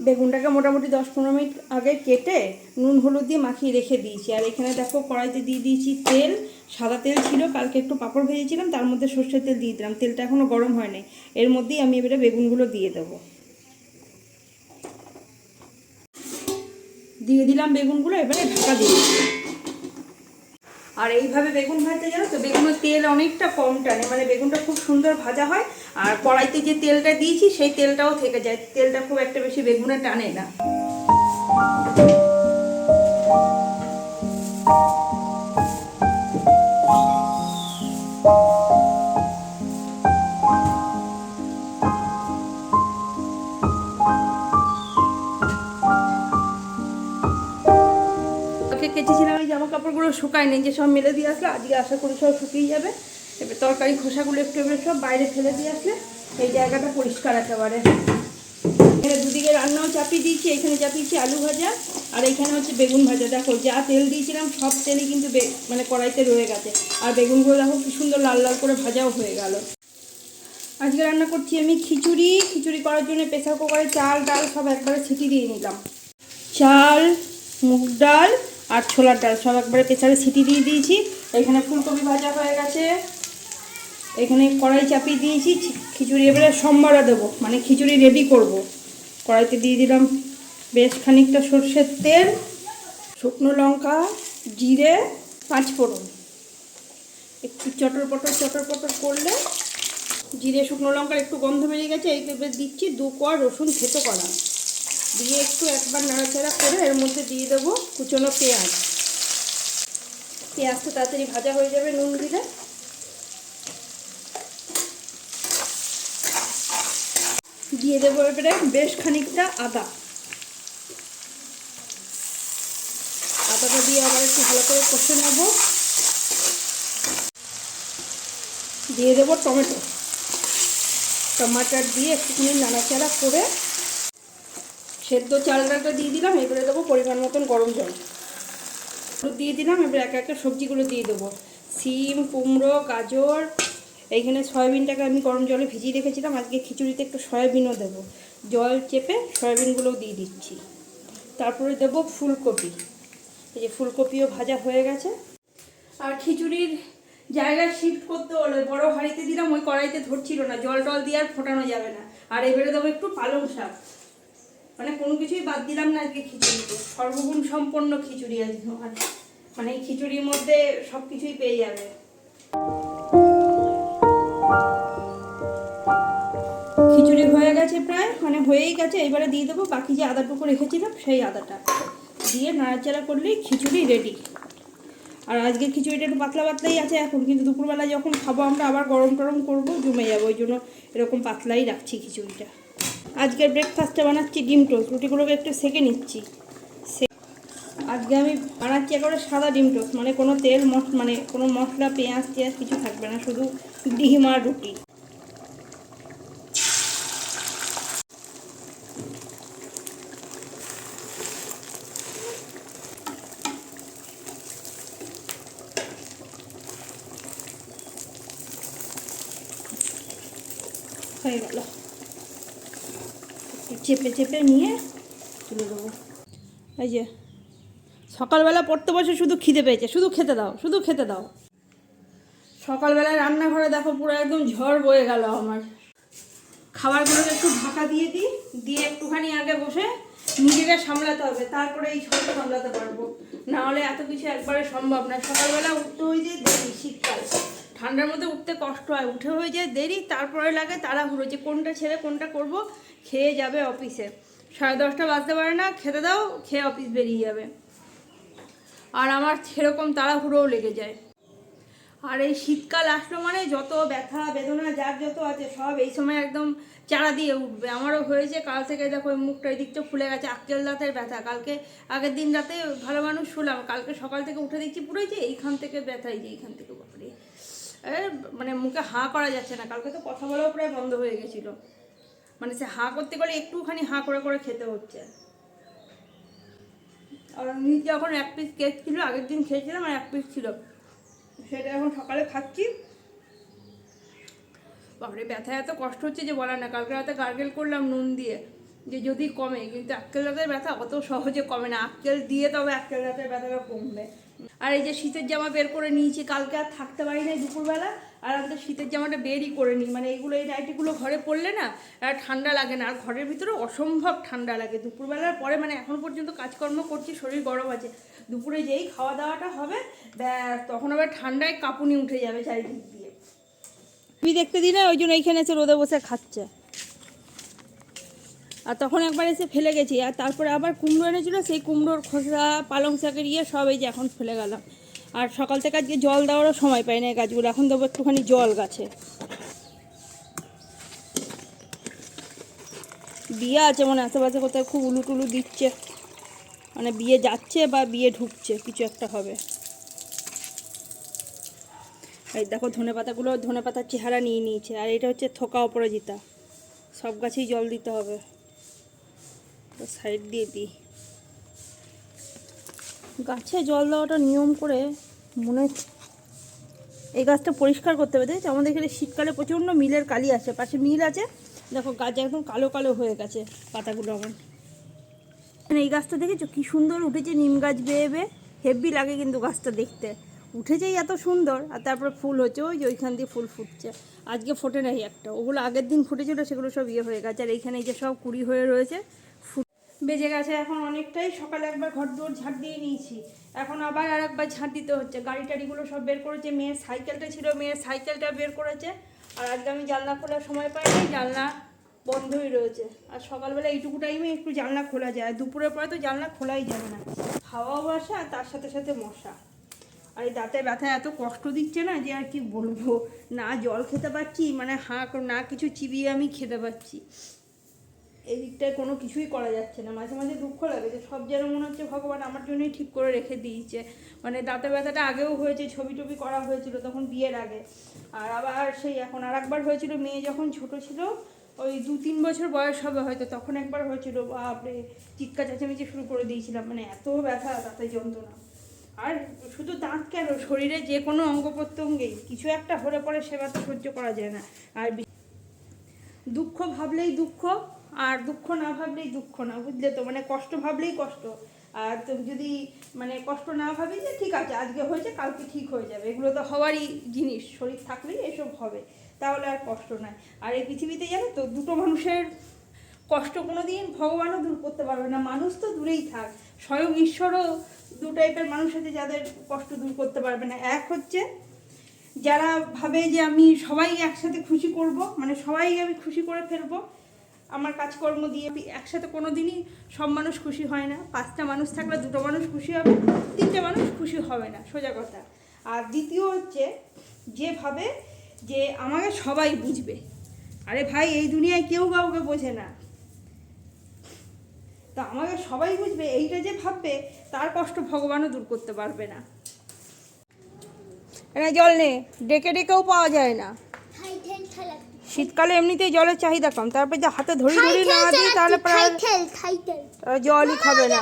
বেগুনটাকে মোটামুটি 10-15 মিনিট আগে কেটে নুন হলুদ দিয়ে মাখিয়ে রেখে দিয়েছি। আর এখানে দেখো কড়াইতে দিয়ে দিয়েছি তেল, সাদা তেল ছিল, কালকে একটু পাঁপড় ভেজেছিলাম, তার মধ্যে সর্ষের তেল দিয়ে দিলাম। তেলটা এখনও গরম হয়নি, এর মধ্যেই আমি এবারে বেগুনগুলো দিয়ে দেবো। দিয়ে দিলাম বেগুনগুলো, এবারে ঢাকা দিয়ে দিচ্ছি। আর এইভাবে বেগুন ভাজতে জানো তো বেগুনের তেল অনেকটা কম টানে, মানে বেগুনটা খুব সুন্দর ভাজা হয়। আর কড়াইতে যে তেলটা দিয়েছি সেই তেলটাও থেকে যায়, তেলটা খুব একটা বেশি বেগুনে টানে না। কেচেছিলাম এই জামা কাপড়গুলো শুকায়নি, যে সব মেলে দিয়ে আসলে আজকে আশা করি সব শুকিয়ে যাবে। এবার তরকারি খোসাগুলো একটু এবার সব বাইরে ফেলে দিয়ে আসলে এই জায়গাটা পরিষ্কার একেবারে। এখানে দুদিকে রান্নাও চাপিয়ে দিয়েছি, এখানে চাপিয়েছি আলু ভাজা, আর এখানে হচ্ছে বেগুন ভাজা। দেখো যা তেল দিয়েছিলাম সব তেলই কিন্তু মানে কড়াইতে রয়ে গেছে। আর বেগুনগুলো দেখো কি সুন্দর লাল লাল করে ভাজাও হয়ে গেল। আজকে রান্না করছি আমি খিচুড়ি। খিচুড়ি করার জন্য প্রেসার কুকারে চাল ডাল সব একবারে ছিটিয়ে দিয়ে নিলাম। চাল, মুগ ডাল আর ছোলার ডাল সব একবারে প্রেসারে সিটি দিয়ে দিয়েছি। এখানে ফুলকপি ভাজা হয়ে গেছে, এখানে কড়াই চাপিয়ে দিয়েছি। খিচুড়ি এবারে সম্বারা দেবো, মানে খিচুড়ি রেডি করব। কড়াইতে দিয়ে দিলাম বেশ খানিকটা সর্ষের তেল, শুকনো লঙ্কা, জিরে, পাঁচফোড়ন। একটু চটর পটর করলে জিরে শুকনো লঙ্কার একটু গন্ধ বেরিয়ে গেছে। এইভাবে দিচ্ছি 2 কোয়া রসুন থেতো করা, দিয়ে একটু একবার নাড়াচাড়া করে এর মধ্যে দিয়ে দেবো কুচনো পেঁয়াজ। পেঁয়াজটা তাড়াতাড়ি ভাজা হয়ে যাবে নুন দিলে। দিয়ে দেবো এবারে বেশ খানিকটা আদা। আদাটা দিয়ে আবার একটু ভালো করে কষে নেব। দিয়ে দেবো টমেটো। টমাটার দিয়ে একটুখানি নাড়াচাড়া করে সেদ্ধ চালটা দিয়ে দিলাম। এবারে দেবো পরিমাণ মতন গরম জল দিয়ে দিলাম। এবার একে একে সবজিগুলো দিয়ে দেবো। সিম, কুমড়ো, গাজর, এইখানে সয়াবিনটাকে আমি গরম জলে ভিজিয়ে রেখেছিলাম। আজকে খিচুড়িতে একটু সয়াবিনও দেবো। জল চেপে সয়াবিনগুলোও দিয়ে দিচ্ছি। তারপরে দেবো ফুলকপি। এই যে ফুলকপিও ভাজা হয়ে গেছে। আর খিচুড়ির জায়গায় শিফট করতে হলো, বড় হাঁড়িতে দিলাম, ওই কড়াইতে ধরছিল না, জল টল দিয়ে আর ফোটানো যাবে না। আর এবারে দেবো একটু পালং শাক, মানে কোনো কিছুই বাদ দিলাম না আজকে খিচুড়িতে। সর্বগুণ সম্পন্ন খিচুড়ি আজকে, মানে এই খিচুড়ির মধ্যে সব কিছুই পেয়ে যাবে। খিচুড়ি হয়ে গেছে প্রায়, মানে হয়েই গেছে। এবারে দিয়ে দেবো বাকি যে আদাটুকু রেখেছিলাম সেই আদাটা দিয়ে নাড়াচাড়া করলেই খিচুড়ি রেডি। আর আজকে খিচুড়িটা একটু পাতলা পাতলাই আছে এখন, কিন্তু দুপুরবেলা যখন খাবো আমরা আবার গরম টরম করবো, জমে যাবো, ওই জন্য এরকম পাতলাই রাখছি খিচুড়িটা। আজকের ব্রেকফাস্টে বানাচ্ছি ডিম টোস্ট। রুটিগুলোকে একটু সেঁকে নিচ্ছি। আজকে আমি বানাচ্ছি একেবারে সাদা ডিম টোস্ট, মানে কোনো তেল মানে কোনো মশলা পেঁয়াজ টেয়াজ কিছু থাকবে না, শুধু ডিম আর রুটি। হয়ে গেল, চেপে চেপে নিয়ে তুলে দেবো। এই যে সকালবেলা পড়তে বসে শুধু খিদে পেয়েছে, শুধু খেতে দাও, শুধু খেতে দাও। সকালবেলায় রান্নাঘরে দেখো পুরো একদম ঝড় বয়ে গেল আমার। খাবারগুলোকে একটু ঢাকা দিয়ে দিই, দিয়ে একটুখানি আগে বসে নিজেকে সামলাতে হবে, তারপরে এই ঝড় সামলাতে পারবো। না হলে এত কিছু একবারে সম্ভব না। সকালবেলা উঠতে হয়ে যায় দেরি, শীতকাল ঠান্ডার মধ্যে উঠতে কষ্ট হয়, উঠে হয়ে যায় দেরি, তারপরে লাগে তাড়াহুড়ো যে কোনটা ছেড়ে কোনটা করব। খেয়ে যাবে অফিসে, 10:30 বাজতে পারে না, খেতে দাও, খেয়ে অফিস বেরিয়ে যাবে। আর আমার সেরকম তাড়াহুড়োও লেগে যায়। আর এই শীতকাল আসলো মানে যত ব্যথা বেদনা যার যত আছে সব এই সময় একদম চারা দিয়ে উঠবে। আমারও হয়েছে, কাল থেকে দেখো মুখটা এই দিকটা ফুলে গেছে, আক্কেল দাঁতের ব্যথা। কালকে আগের দিন রাতে ভালো মানুষ শুলাম, কালকে সকাল থেকে উঠে দেখছি পুরোই যে এইখান থেকে ব্যথাই, যে এইখান থেকে বাপরে, মানে মুখে হাঁ করা যাচ্ছে না। কালকে তো কথা বলাও প্রায় বন্ধ হয়ে গেছিলো, মানে সে হাঁ করতে গেলে একটুখানি হাঁ করে করে খেতে হচ্ছে। আর নিজে যখন 1 পিস কেক ছিল, আগের দিন খেয়েছিলাম আর 1 পিস ছিল, সেটা এখন সকালে খাচ্ছি। বাপরে ব্যথা এত কষ্ট হচ্ছে যে বলার না। কালকে রাতে গার্গেল করলাম নুন দিয়ে, যে যদি কমে, কিন্তু আক্কেল দাঁতের ব্যথা অত সহজে কমে না, আক্কেল দিয়ে তবে আক্কেল দাঁতের ব্যথাটা কমবে। আর এই যে শীতের জামা বের করে নিয়েছি, কালকে আর থাকতে পারি না দুপুরবেলা, আর আমি তো শীতের জামাটা বেরই করে নিই, মানে এইগুলো এই নাইটিগুলো ঘরে পরলে না আর ঠান্ডা লাগে না, আর ঘরের ভিতরে অসম্ভব ঠান্ডা লাগে দুপুরবেলার পরে, মানে এখন পর্যন্ত কাজকর্ম করছি শরীর গরম আছে, দুপুরে যেই খাওয়া দাওয়াটা হবে তখন আবার ঠান্ডায় কাঁপুনি উঠে যাবে চারিদিক দিয়ে। তুমি দেখতে দিই না, ওই জন্য এইখানে এসে রোদে বসে খাচ্ছে, আর তখন একবার এসে ফেলে গেছি, আর তারপরে আবার কুমড়ো এনেছিল, সেই কুমড়োর খোসা পালং শাকের সব এই যে এখন ফেলে গেলাম। আর সকাল থেকে আজকে জল দেওয়ারও সময় পাই না এই গাছগুলো, এখন দেবো একটুখানি জল গাছে। বিয়ে আছে মনে আশেপাশে কোথায়, খুব উলুটুলু দিচ্ছে, মানে বিয়ে যাচ্ছে বা বিয়ে ঢুকছে, কিছু একটা হবে। এই দেখো ধনেপাতাগুলো, ধনেপাতার চেহারা নিয়ে নিয়েছে, আর এটা হচ্ছে থোকা অপরাজিতা, সব গাছেই জল দিতে হবে, সাইড দিয়ে দিই। গাছে জল দেওয়াটা নিয়ম করে মনে, এই গাছটা পরিষ্কার করতে হবে। দেখছি আমাদের এখানে শীতকালে প্রচণ্ড মিলের কালি আসে, পাশে মিল আছে, দেখো গাছ একদম কালো কালো হয়ে গেছে পাতাগুলো আমার। এই গাছটা দেখেছো কি সুন্দর উঠেছে, নিম গাছ বেয়ে বেয়ে, হেভি লাগে কিন্তু গাছটা দেখতে, উঠেছেই এত সুন্দর, আর তারপরে ফুল হচ্ছে, ওই যে ওইখান দিয়ে ফুল ফুটছে, আজকে ফোটে নাই একটা, ওগুলো আগের দিন ফুটেছিল, সেগুলো সব হয়ে গেছে, আর এইখানে এই যে সব কুড়ি হয়ে রয়েছে, বেজে গেছে এখন অনেকটাই, সকালে একবার ঘর দৌড় ঝাড় দিয়ে নিয়েছি, এখন আবার আর একবার ঝাড় দিতে হচ্ছে। গাড়ি টাড়িগুলো সব বের করেছে, মেয়ের সাইকেলটা ছিল, মেয়ের সাইকেলটা বের করেছে, আর আজকে আমি জানলা খোলার সময় পাইনি, জানলা বন্ধই রয়েছে, আর সকালবেলা এইটুকু টাইমে একটু জানলা খোলা যায়, দুপুরের পরে তো জানলা খোলাই যাবে না, হাওয়াও আসে আর তার সাথে সাথে মশা, আর এই দাঁতে ব্যথা এত কষ্ট দিচ্ছে না যে আর কি বলবো, না জল খেতে পারছি, মানে না কিছু চিবিয়ে আমি খেতে পারছি, এই দিকটায় কোনো কিছুই করা যাচ্ছে না, মাঝে মাঝে দুঃখ লাগে যে সব যেন মনে হচ্ছে ভগবান আমার জন্যই ঠিক করে রেখে দিয়েছে। মানে দাঁতে ব্যথাটা আগেও হয়েছে, ছবি টবি করা হয়েছিল তখন বিয়ের আগে, আর আবার সেই এখন আর একবার হয়েছিল মেয়ে যখন ছোট ছিল, ওই 2-3 বছর বয়স হবে হয়তো, তখন একবার হয়েছিল, বাপরে চিৎকার চেঁচামেচি শুরু করে দিয়েছিলাম, মানে এত ব্যথা, দাঁতে যন্ত্রণা। আর শুধু দাঁত কেন, শরীরে যে কোনো অঙ্গ প্রত্যঙ্গেই কিছু একটা হলে পরে সে ব্যথা সহ্য করা যায় না, আর দুঃখ ভাবলেই দুঃখ, আর দুঃখ না ভাবলেই দুঃখ না, বুঝলে তো, মানে কষ্ট ভাবলেই কষ্ট, আর তো যদি মানে কষ্ট না ভাবি যে ঠিক আছে আজকে হয়েছে কালকে ঠিক হয়ে যাবে, এগুলো তো হওয়ারই জিনিস, শরীর থাকলেই এসব হবে, তাহলে আর কষ্ট নাই। আর এই পৃথিবীতে জানো তো, দুটো মানুষের কষ্ট কোনো দিন ভগবানও দূর করতে পারবে না, মানুষ তো দূরেই থাক, স্বয়ং ঈশ্বরও দু টাইপের মানুষ আছে যাদের কষ্ট দূর করতে পারবে না। এক হচ্ছে যারা ভাবে যে আমি সবাই একসাথে খুশি করব, মানে সবাই আমি খুশি করে ফেলবো আমার কাজকর্ম দিয়ে, একসাথে কোনো দিনই সব মানুষ খুশি হয় না, 5টা মানুষ থাকলে 2টো মানুষ খুশি হবে, 3টে মানুষ খুশি হবে না, সোজা কথা। আর দ্বিতীয় হচ্ছে যে ভাবে যে আমাকে সবাই বুঝবে, আরে ভাই এই দুনিয়ায় কেউ কাউকে বোঝে না, তো আমাকে সবাই বুঝবে এইটা যে ভাববে, তার কষ্ট ভগবানও দূর করতে পারবে না। এখানে জল নেই, ডেকে ডেকেও পাওয়া যায় না, শীতকালে এমনিতেই জলের চাহিদা কম, তারপর যে হাতে ধরি ধরি না দিই তাহলে জলই খাবে না।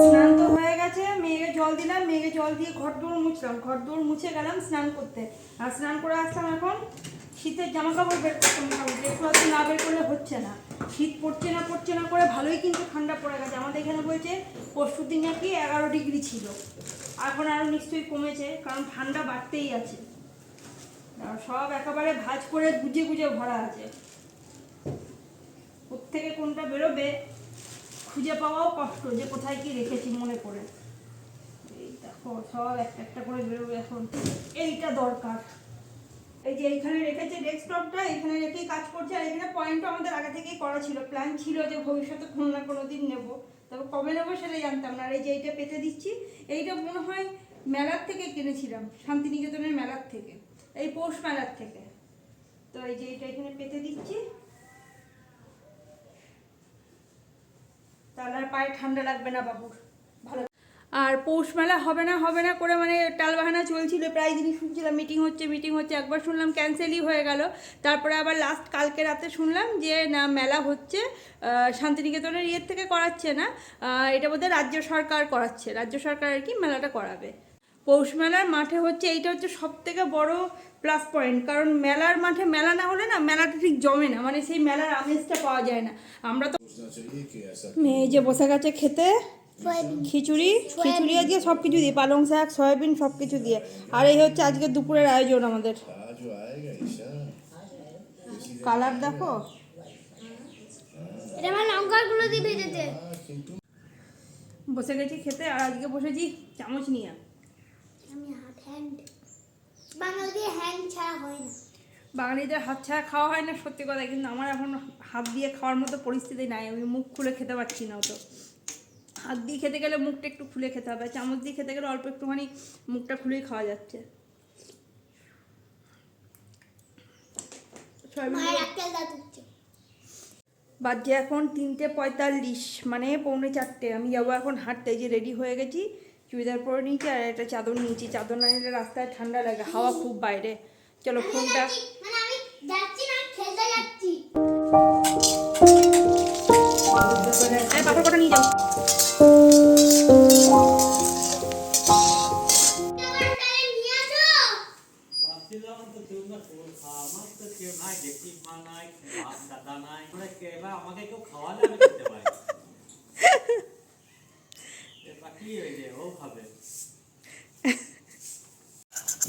স্নান তো হয়ে গেছে, মেয়েকে জল দিলাম, মেয়েকে জল দিয়ে ঘর দৌড় মুছলাম, ঘর দৌড় মুছে গেলাম স্নান করতে, আর স্নান করে আসলাম, এখন শীতের জামা কাপড় বের করতে মোটামুটি একটু হয়তো না বের করলে হচ্ছে না, শীত পড়ছে না করে ভালোই কিন্তু ঠান্ডা পড়ে গেছে, আমাদের এখানে বলছে পরশু দিন নাকি 11 ডিগ্রি ছিল, এখন আরও নিশ্চয়ই কমেছে, কারণ ঠান্ডা বাড়তেই আছে, সব একেবারে ভাঁজ করে গুজে গুজে ভরা আছে, কোত্থেকে কোনটা বেরোবে খুঁজে পাওয়াও কষ্ট, যে কোথায় কি রেখেছি মনে করে, এই দেখো সব একটা একটা করে বেরোবে, এখন এইটা দরকার, এই যে এইখানে রেখেছে ডেস্কটপটা, এখানে রেখেই কাজ করছে, আর এখানে পয়েন্টটা আমাদের আগে থেকেই করা ছিল, প্ল্যান ছিল যে ভবিষ্যতে কোনো না কোনো দিন নেবো, তবে কবে নেবো সেটা জানতাম না। আর এই যে এইটা পেতে দিচ্ছি, এইটা মনে হয় মেলার থেকে কিনেছিলাম, শান্তিনিকেতনের মেলার থেকে, এই পৌষ মেলার থেকে, তো এই যে এইটা এখানে পেতে দিচ্ছি, তাহলে আর পায়ে ঠান্ডা লাগবে না বাবুর, ভালো। আর পৌষ মেলা হবে না করে মানে টালবাহানা চলছিল, প্রায় দিনই শুনছিলাম মিটিং হচ্ছে, একবার শুনলাম ক্যান্সেলই হয়ে গেল, তারপরে আবার লাস্ট কালকে রাতে শুনলাম যে না মেলা হচ্ছে, শান্তিনিকেতনের ইয়ের থেকে করাচ্ছে না, এটা বোধহয় রাজ্য সরকার করাচ্ছে, রাজ্য সরকার আর কি মেলাটা করাবে। পৌষ মেলার মাঠে হচ্ছে এইটা হচ্ছে সব থেকে বড় প্লাস পয়েন্ট, কারণ মেলার মাঠে মেলা না হলে না মেলাটা ঠিক জমে না, মানে সেই মেলার আমেজটা পাওয়া যায় না। আমরা তো মেয়ে যে বসে গেছে খেতে খিচুড়ি, খিচুড়ি আজকে সব কিছু দিয়ে, পালং শাক সয়াবিন সব কিছু দিয়ে। আর এই হচ্ছে আজকে দুপুরের আয়োজন আমাদের। কালার দেখো, এটা আমার লঙ্কাগুলো দিয়ে ভেজেছে। বসে গেছি খেতে, আর আজকে বসেছি চামচ নিয়ে। আমি হ্যান্ড বাঙালি হ্যান্ড ছাড়া হয় না। বাঙালিদের হাত ছাড়া খাওয়া হয় না সত্যি কথা, কিন্তু আমার এখন হাত দিয়ে খাওয়ার মতো পরিস্থিতি নাই, আমি মুখ খুলে খেতে পারছি না। তো হাত দিয়ে খেতে গেলে মুখটা একটু খুলে খেতে হবে, চামচ দিয়ে খেতে গেলে অল্প একটুখানি মুখটা খুলেই খাওয়া যাচ্ছে। বাজে এখন 3:45, মানে 3:45। আমি যাবো এখন হাঁটতে, যে রেডি হয়ে গেছি, চুড়িদার পরে নিয়েছি আর একটা চাদর নিয়েছি। চাদর না নিলে রাস্তায় ঠান্ডা লাগে, হাওয়া খুব বাইরে। চলো ফোনটা পাপড় কটা নিয়ে যাও।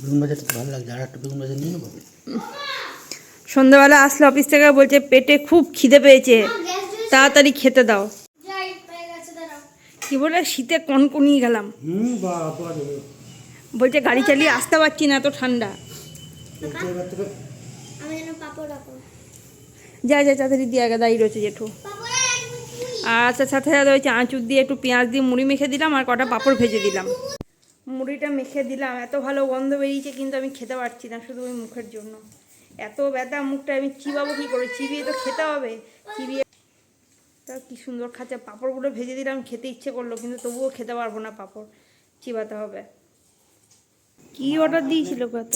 বেগুন ভাজাটা তো ভালো লাগছে, আর একটা বেগুন ভাজা নিয়ে নেবো। সন্ধ্যাবেলা আসলে অফিস থেকে, বলছে পেটে খুব খিদে পেয়েছে, তাড়াতাড়ি খেতে দাও। কি বলে শীতে কনকনিয়ে গেলাম, বলছে গাড়ি চালিয়ে আসতে পারছি না, এত ঠান্ডা। যা যা তাড়াতাড়ি দিয়ে আগে দাঁড়িয়ে রয়েছে জেঠু। আর তার সাথে সাথে ওই চাঁচুর দিয়ে একটু পেঁয়াজ দিয়ে মুড়ি মেখে দিলাম, আর কটা পাঁপড় ভেজে দিলাম। মুড়িটা মেখে দিলাম, এত ভালো গন্ধ বেরিয়েছে, কিন্তু আমি খেতে পারছি না, শুধু ওই মুখের জন্য। এত ব্যথা মুখটা, আমি চিবাবো কী করে? চিবিয়ে তো খেতে হবে, চিবিয়ে। তা কী সুন্দর খাচ্ছে, পাঁপড়গুলো ভেজে দিলাম, খেতে ইচ্ছে করলো, কিন্তু তবুও খেতে পারবো না, পাঁপড় চিবাতে হবে। কী অর্ডার দিয়েছিল কত?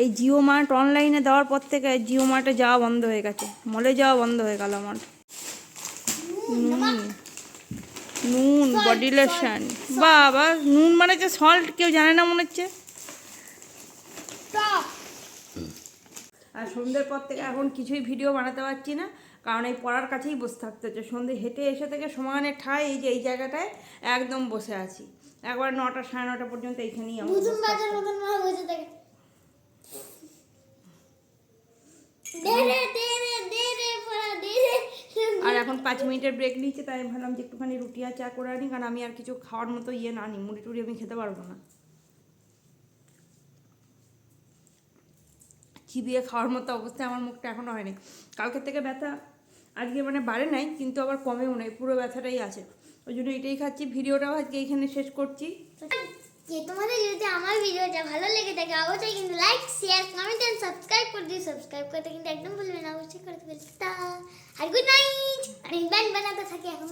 এই জিও মার্ট অনলাইনে দেওয়ার পর থেকে জিও মার্টে যাওয়া বন্ধ হয়ে গেছে, মলে যাওয়া বন্ধ হয়ে গেল আমার। নুন, বডি লোশন, বাবা নুন মানে যে সল্ট, কেউ জানে না মনে হচ্ছে। আর সন্ধ্যের পর থেকে এখন কিছুই ভিডিও বানাতে পারছি না, কারণ এই পড়ার কাছেই বসে থাকতে হচ্ছে। সন্ধ্যে হেঁটে এসে থেকে সমানে ঠায় এই যে এই জায়গাটায় একদম বসে আছি, একবার 9টা 9:30 পর্যন্ত এইখানেই আমার বসে থাকতে হয়। আর এখন 5 মিনিটের ব্রেক নিচ্ছে, তাই ভাবলাম যে একটুখানি রুটি আর চা করে আনি, কারণ আমি আর কিছু খাওয়ার মতো না নিই, মুড়ি টুড়ি আমি খেতে পারবো না, চিবিয়ে খাওয়ার মতো অবস্থায় আমার মুখটা এখনও হয়নি। কালকের থেকে ব্যথা আজকে মানে বাড়ে নাই, কিন্তু আবার কমেও নেই, পুরো ব্যথাটাই আছে। ওই জন্য এটাই খাচ্ছি। ভিডিওটাও আজকে এইখানে শেষ করছি। তোমাদের যদি আমার ভিডিওটা ভালো লেগে থাকে অবশ্যই কিন্তু like share comment and subscribe করে দিও। সাবস্ক্রাইব করতে কিন্তু একদম ভুলবেন না, অবশ্যই করতে। আর গুড নাইট। আর ব্যান্ড বানাতে থাকি এখন।